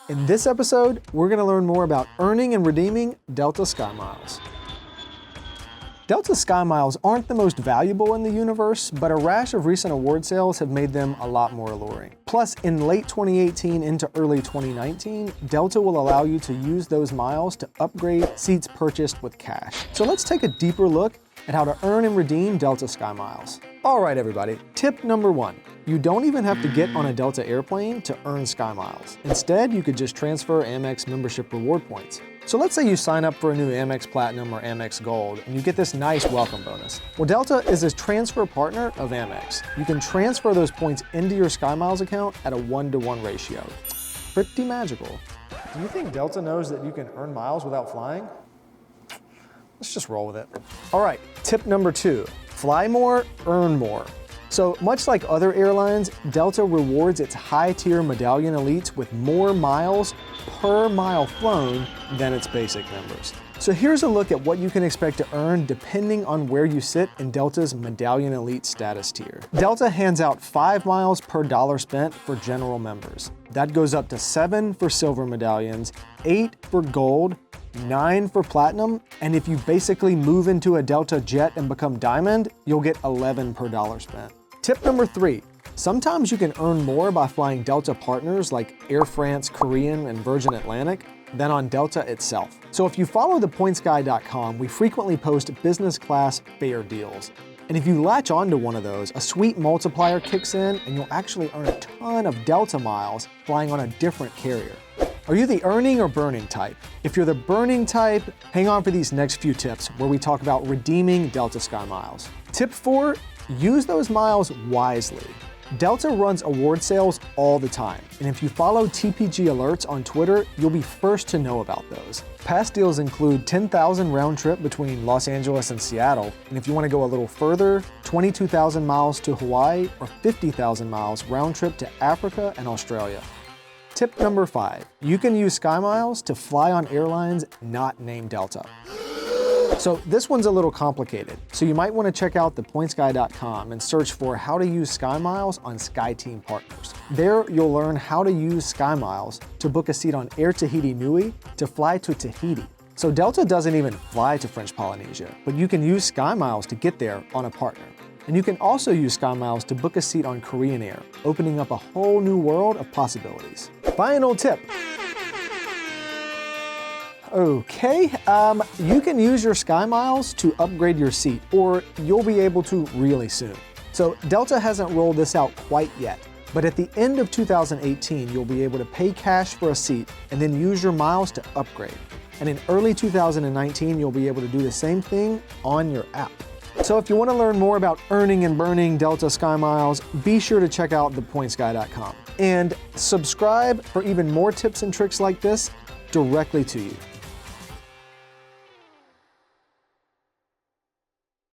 In this episode, we're going to learn more about earning and redeeming Delta SkyMiles. Delta SkyMiles aren't the most valuable in the universe, but a rash of recent award sales have made them a lot more alluring. Plus, in late 2018 into early 2019, Delta will allow you to use those miles to upgrade seats purchased with cash. So let's take a deeper look at how to earn and redeem Delta SkyMiles. All right, everybody, tip number 1. You don't even have to get on a Delta airplane to earn SkyMiles. Instead, you could just transfer Amex membership reward points. So let's say you sign up for a new Amex Platinum or Amex Gold, and you get this nice welcome bonus. Well, Delta is a transfer partner of Amex. You can transfer those points into your SkyMiles account at a 1-to-1 ratio. Pretty magical. Do you think Delta knows that you can earn miles without flying? Let's just roll with it. All right, tip number 2, fly more, earn more. So much like other airlines, Delta rewards its high-tier medallion elites with more miles per mile flown than its basic members. So here's a look at what you can expect to earn depending on where you sit in Delta's medallion elite status tier. Delta hands out 5 miles per dollar spent for general members. That goes up to 7 for silver medallions, 8 for gold, 9 for platinum, and if you basically move into a Delta jet and become diamond, you'll get 11 per dollar spent. Tip number 3, sometimes you can earn more by flying Delta partners like Air France, Korean, and Virgin Atlantic than on Delta itself. So if you follow thepointsguy.com, we frequently post business class fare deals. And if you latch onto one of those, a sweet multiplier kicks in and you'll actually earn a ton of Delta miles flying on a different carrier. Are you the earning or burning type? If you're the burning type, hang on for these next few tips where we talk about redeeming Delta SkyMiles. Tip 4, use those miles wisely. Delta runs award sales all the time, and if you follow TPG alerts on Twitter, you'll be first to know about those. Past deals include 10,000 round trip between Los Angeles and Seattle, and if you want to go a little further, 22,000 miles to Hawaii or 50,000 miles round trip to Africa and Australia. Tip number 5, you can use SkyMiles to fly on airlines not named Delta. So this one's a little complicated, so you might want to check out thepointsguy.com and search for how to use SkyMiles on SkyTeam Partners. There you'll learn how to use SkyMiles to book a seat on Air Tahiti Nui to fly to Tahiti. So Delta doesn't even fly to French Polynesia, but you can use SkyMiles to get there on a partner. And you can also use SkyMiles to book a seat on Korean Air, opening up a whole new world of possibilities. Final tip. Okay, you can use your SkyMiles to upgrade your seat, or you'll be able to really soon. So Delta hasn't rolled this out quite yet, but at the end of 2018, you'll be able to pay cash for a seat and then use your miles to upgrade. And in early 2019, you'll be able to do the same thing on your app. So if you want to learn more about earning and burning Delta SkyMiles, be sure to check out thepointsguy.com and subscribe for even more tips and tricks like this directly to you.